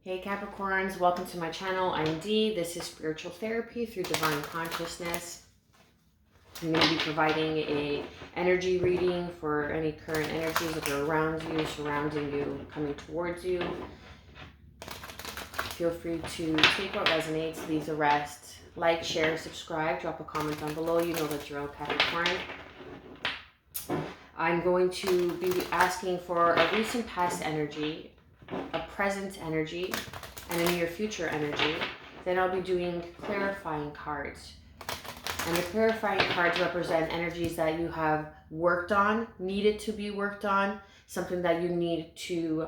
Hey Capricorns, welcome to my channel. I'm Dee. This is Spiritual Therapy through Divine Consciousness. I'm going to be providing a energy reading for any current energies that are around you, surrounding you, coming towards you. Feel free to take what resonates, leave the rest. Like, share, subscribe, drop a comment down below. You know that you're all Capricorn. I'm going to be asking for a recent past energy, a present energy, and a near future energy. Then I'll be doing clarifying cards. And the clarifying cards represent energies that you have worked on, needed to be worked on, something that you need to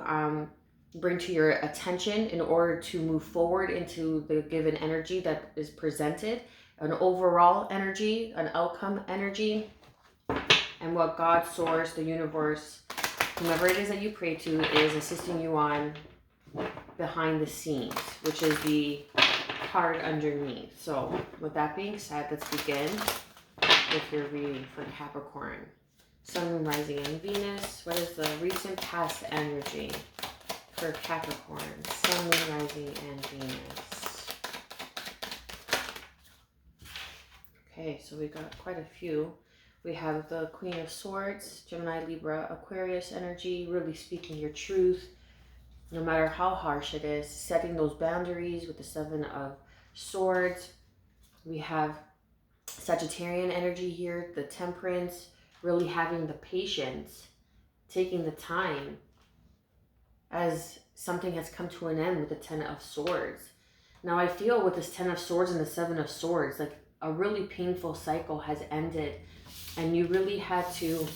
bring to your attention in order to move forward into the given energy that is presented, an overall energy, an outcome energy, and what God, Source, the universe, whomever it is that you pray to, is assisting you on behind the scenes, which is the card underneath. So with that being said, let's begin with your reading for Capricorn. Sun, Moon, Rising, and Venus. What is the recent past energy for Capricorn? Sun, Moon, Rising, and Venus. Okay, so we got quite a few. We have the Queen of Swords, Gemini, Libra, Aquarius energy, really speaking your truth, no matter how harsh it is, setting those boundaries with the Seven of Swords. We have Sagittarian energy here, the Temperance, really having the patience, taking the time as something has come to an end with the Ten of Swords. Now I feel with this Ten of Swords and the Seven of Swords, like a really painful cycle has ended. And you really had to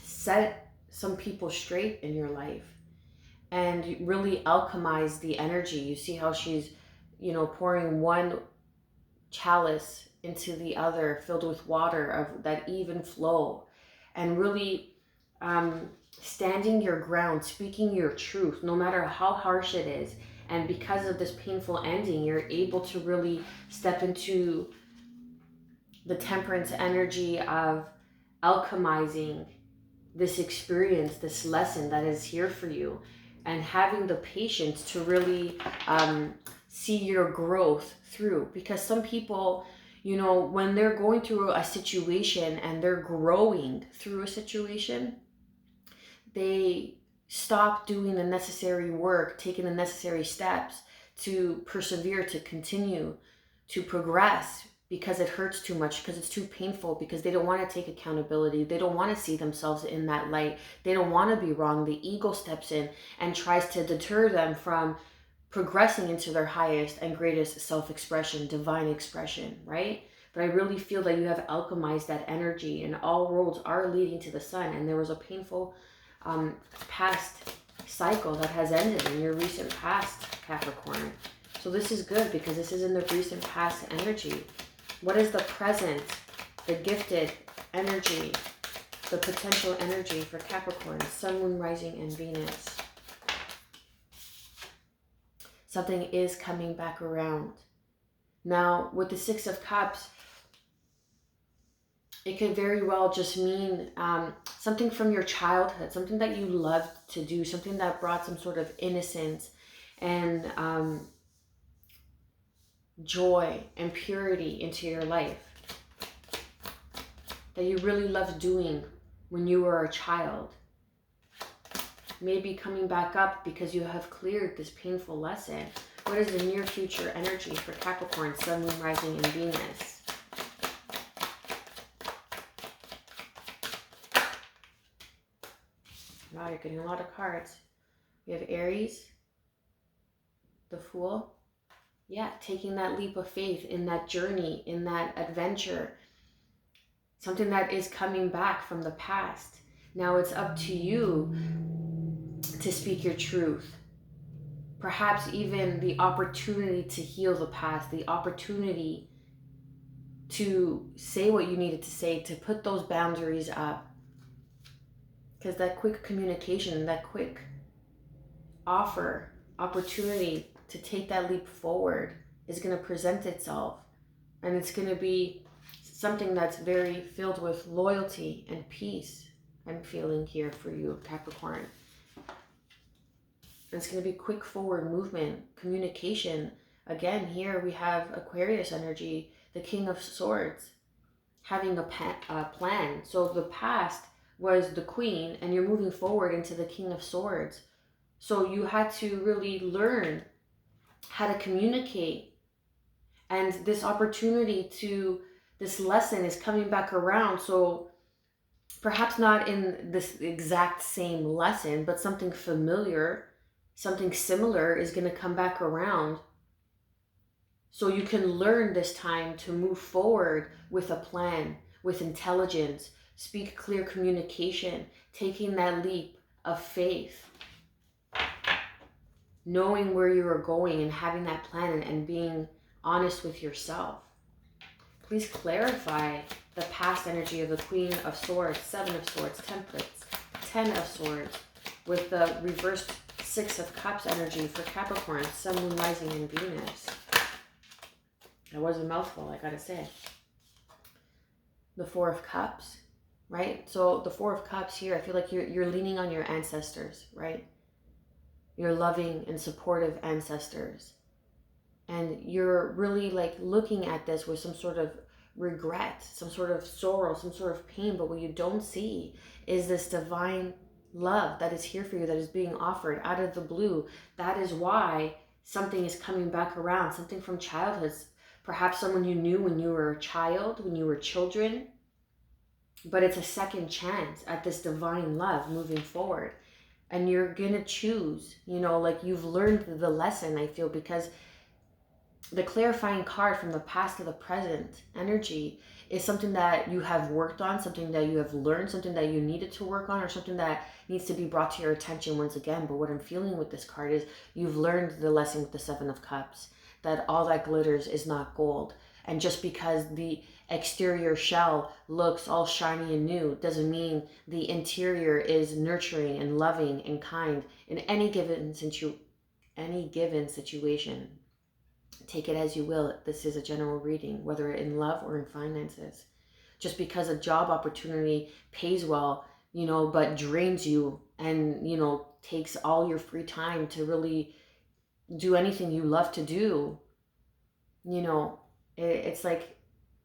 set some people straight in your life and really alchemize the energy. You see how she's, pouring one chalice into the other filled with water of that even flow, and really standing your ground, speaking your truth, no matter how harsh it is. And because of this painful ending, you're able to really step into the Temperance energy of alchemizing this experience, this lesson that is here for you, and having the patience to really see your growth through. Because some people, when they're going through a situation and they're growing through a situation, they stop doing the necessary work, taking the necessary steps to persevere, to continue, to progress, because it hurts too much, because it's too painful, because they don't want to take accountability. They don't want to see themselves in that light. They don't want to be wrong. The ego steps in and tries to deter them from progressing into their highest and greatest self-expression, divine expression, right? But I really feel that you have alchemized that energy, and all roads are leading to the sun. And there was a painful past cycle that has ended in your recent past, Capricorn. So this is good, because this is in the recent past energy. What is the present, the gifted energy, the potential energy for Capricorn, Sun, Moon, Rising, and Venus? Something is coming back around. Now, with the Six of Cups, it could very well just mean something from your childhood, something that you loved to do, something that brought some sort of innocence and joy and purity into your life, that you really loved doing when you were a child. Maybe coming back up because you have cleared this painful lesson. What is the near future energy for Capricorn, Sun, Moon, Rising, and Venus? Wow, you're getting a lot of cards. We have Aries, the Fool. Yeah, taking that leap of faith in that journey, in that adventure. Something that is coming back from the past. Now it's up to you to speak your truth. Perhaps even the opportunity to heal the past, the opportunity to say what you needed to say, to put those boundaries up. Because that quick communication, that quick opportunity to take that leap forward is going to present itself. And it's going to be something that's very filled with loyalty and peace. I'm feeling here for you, Capricorn. It's going to be quick forward movement, communication. Again, here we have Aquarius energy, the King of Swords, having a plan. So the past was the Queen, and you're moving forward into the King of Swords. So you had to really learn how to communicate. And this this lesson is coming back around. So perhaps not in this exact same lesson, but something familiar, something similar is going to come back around. So you can learn this time to move forward with a plan, with intelligence, speak clear communication, taking that leap of faith, knowing where you are going and having that plan and being honest with yourself. Please clarify the past energy of the Queen of Swords, Seven of Swords, Templates, Ten of Swords, with the reversed Six of Cups energy for Capricorn, Sun, Moon, Rising, and Venus. That was a mouthful, I gotta say. The Four of Cups, right? So the Four of Cups here, I feel like you're leaning on your ancestors, right? Your loving and supportive ancestors. And you're really like looking at this with some sort of regret, some sort of sorrow, some sort of pain. But what you don't see is this divine love that is here for you, that is being offered out of the blue. That is why something is coming back around, something from childhood. Perhaps someone you knew when you were a child, when you were children. But it's a second chance at this divine love moving forward. And you're going to choose, like you've learned the lesson, I feel, because the clarifying card from the past to the present energy is something that you have worked on, something that you have learned, something that you needed to work on, or something that needs to be brought to your attention once again. But what I'm feeling with this card is you've learned the lesson with the Seven of Cups, that all that glitters is not gold. And just because the exterior shell looks all shiny and new doesn't mean the interior is nurturing and loving and kind in any given situation. Take it as you will. This is a general reading, whether in love or in finances. Just because a job opportunity pays well, but drains you and, takes all your free time to really do anything you love to do, it's like,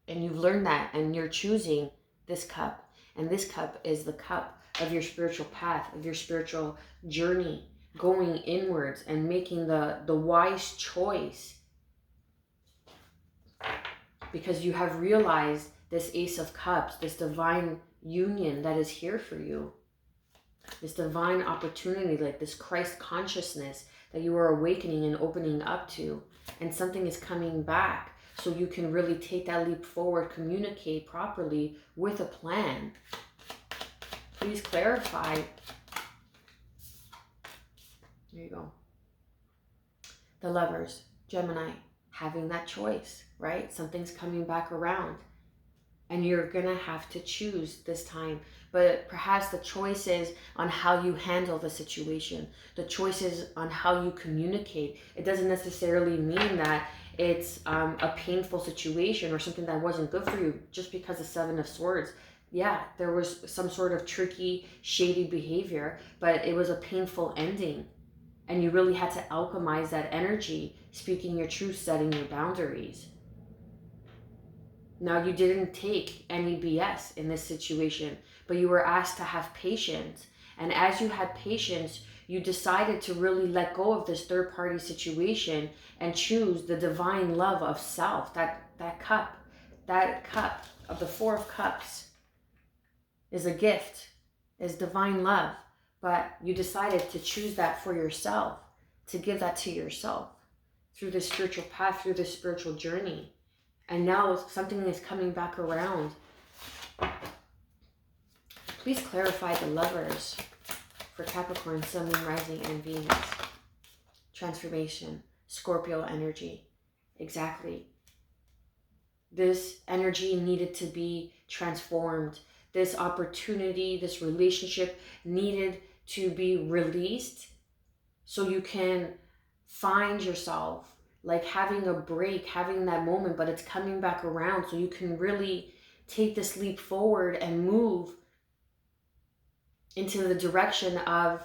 and you've learned that and you're choosing this cup. And this cup is the cup of your spiritual path, of your spiritual journey, going inwards and making the wise choice. Because you have realized this Ace of Cups, this divine union that is here for you. This divine opportunity, like this Christ consciousness that you are awakening and opening up to. And something is coming back so you can really take that leap forward, communicate properly with a plan. Please clarify. There you go. The Lovers, Gemini, having that choice, right? Something's coming back around and you're gonna have to choose this time. But perhaps the choices on how you handle the situation, the choices on how you communicate. It doesn't necessarily mean that it's a painful situation or something that wasn't good for you. Just because the Seven of Swords, yeah, there was some sort of tricky, shady behavior, but it was a painful ending. And you really had to alchemize that energy, speaking your truth, setting your boundaries. Now, you didn't take any BS in this situation, but you were asked to have patience. And as you had patience, you decided to really let go of this third-party situation and choose the divine love of self. That cup of the Four of Cups is a gift, is divine love. But you decided to choose that for yourself, to give that to yourself through this spiritual path, through this spiritual journey. And now something is coming back around. Please clarify the Lovers for Capricorn, Sun, Moon, Rising, and Venus. Transformation, Scorpio energy. Exactly. This energy needed to be transformed. This opportunity, this relationship needed to be released so you can find yourself, like having a break, having that moment, but it's coming back around so you can really take this leap forward and move into the direction of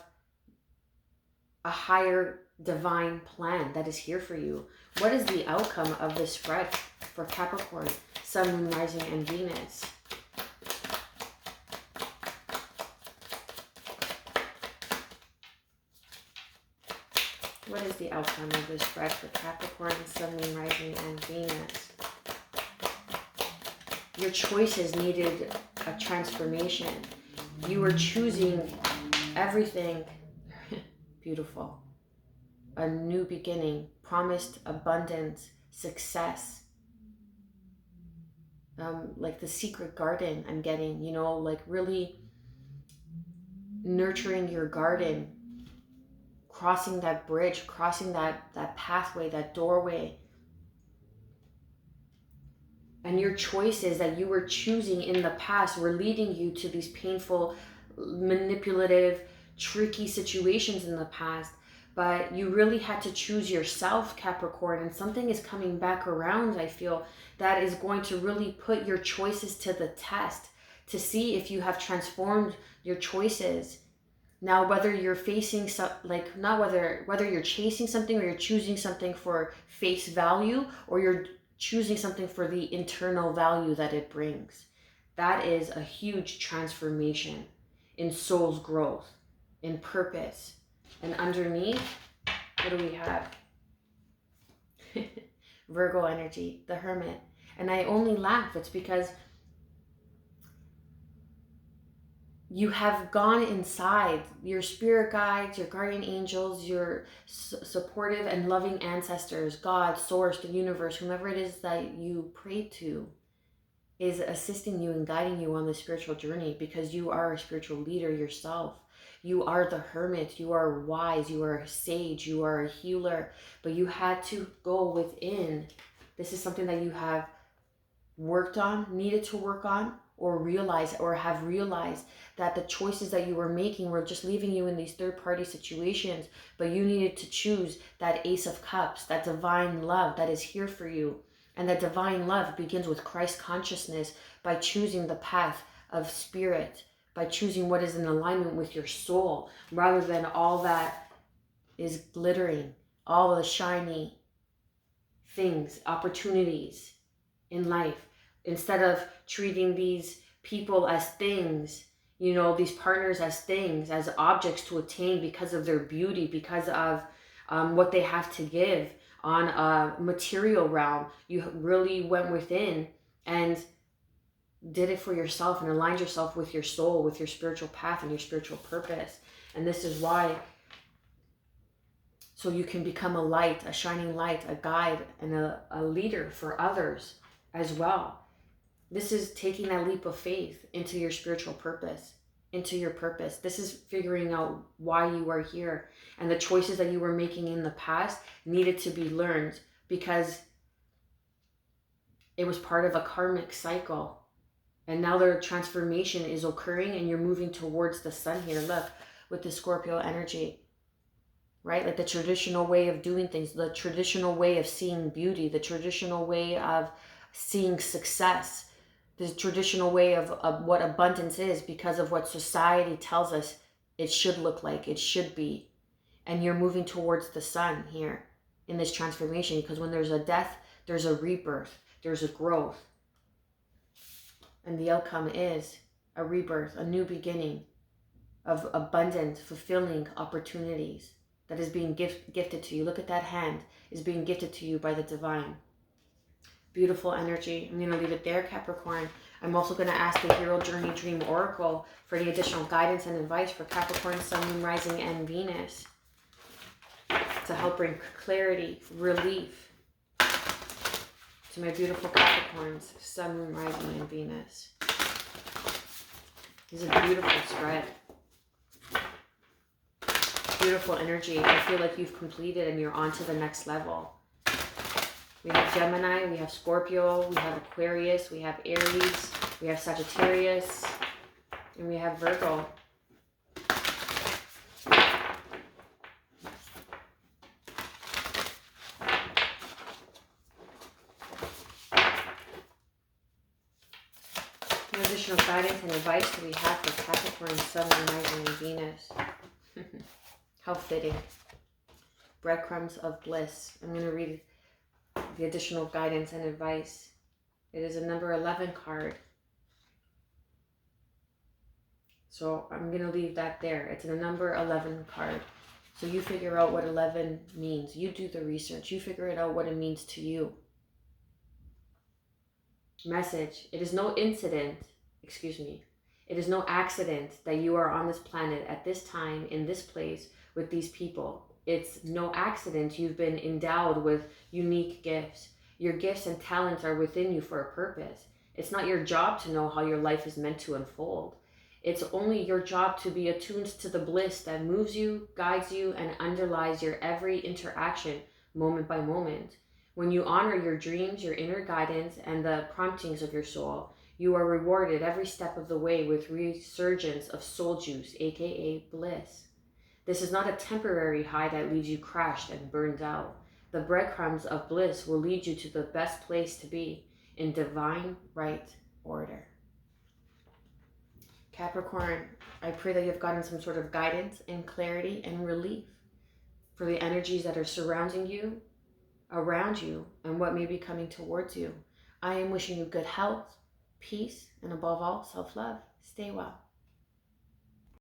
a higher divine plan that is here for you. What is the outcome of this spread for Capricorn, Sun, Moon, Rising, and Venus? What is the outcome of this spread for Capricorn, Sun, Moon, Rising, and Venus? Your choices needed a transformation. You were choosing everything. Beautiful. A new beginning, promised abundance, success. Like the secret garden I'm getting, you know, like really nurturing your garden, crossing that bridge, crossing that pathway, that doorway. And your choices that you were choosing in the past were leading you to these painful, manipulative, tricky situations in the past. But you really had to choose yourself, Capricorn, and something is coming back around, I feel, that is going to really put your choices to the test to see if you have transformed your choices. Now, whether you're facing not whether you're chasing something or you're choosing something for face value, or you're choosing something for the internal value that it brings. That is a huge transformation in soul's growth, in purpose. And underneath, what do we have? Virgo energy, the Hermit. And I only laugh. It's because you have gone inside your spirit guides, your guardian angels, your supportive and loving ancestors, God, Source, the universe, whomever it is that you pray to, is assisting you and guiding you on the spiritual journey, because you are a spiritual leader yourself. You are the Hermit, you are wise, you are a sage, you are a healer, but you had to go within. This is something that you have worked on, needed to work on, or have realized that the choices that you were making were just leaving you in these third-party situations, but you needed to choose that Ace of Cups, that divine love that is here for you. And that divine love begins with Christ consciousness, by choosing the path of spirit, by choosing what is in alignment with your soul, rather than all that is glittering, all the shiny things, opportunities in life. Instead of treating these people as things, you know, these partners as things, as objects to attain because of their beauty, because of what they have to give on a material realm, you really went within and did it for yourself and aligned yourself with your soul, with your spiritual path and your spiritual purpose. And this is why, so you can become a light, a shining light, a guide, and a leader for others as well. This is taking that leap of faith into your spiritual purpose, into your purpose. This is figuring out why you are here. And the choices that you were making in the past needed to be learned, because it was part of a karmic cycle. And now their transformation is occurring and you're moving towards the sun here. Look, with the Scorpio energy, right? Like the traditional way of doing things, the traditional way of seeing beauty, the traditional way of seeing success, the traditional way of what abundance is, because of what society tells us it should look like, it should be. And you're moving towards the sun here in this transformation, because when there's a death, there's a rebirth, there's a growth. And the outcome is a rebirth, a new beginning of abundant, fulfilling opportunities that is being gifted to you. Look at that hand, is being gifted to you by the divine. Beautiful energy. I'm going to leave it there, Capricorn. I'm also going to ask the Hero Journey Dream Oracle for any additional guidance and advice for Capricorn, Sun, Moon, Rising, and Venus, to help bring clarity, relief to my beautiful Capricorns, Sun, Moon, Rising, and Venus. This is a beautiful spread. Beautiful energy. I feel like you've completed and you're on to the next level. We have Gemini, we have Scorpio, we have Aquarius, we have Aries, we have Sagittarius, and we have Virgo. What additional guidance and advice do we have for Capricorn, Sun, Rising, and Venus? How fitting. Breadcrumbs of bliss. I'm going to read the additional guidance and advice. It is a number 11 card. So I'm going to leave that there. It's a number 11 card. So you figure out what 11 means. You do the research. You figure it out what it means to you. Message. It is no incident, it is no accident that you are on this planet at this time, in this place, with these people. It's no accident you've been endowed with unique gifts. Your gifts and talents are within you for a purpose. It's not your job to know how your life is meant to unfold. It's only your job to be attuned to the bliss that moves you, guides you, and underlies your every interaction, moment by moment. When you honor your dreams, your inner guidance, and the promptings of your soul, you are rewarded every step of the way with resurgence of soul juice, aka bliss. This is not a temporary high that leaves you crashed and burned out. The breadcrumbs of bliss will lead you to the best place to be, in divine right order. Capricorn, I pray that you've gotten some sort of guidance and clarity and relief for the energies that are surrounding you, around you, and what may be coming towards you. I am wishing you good health, peace, and above all, self-love. Stay well.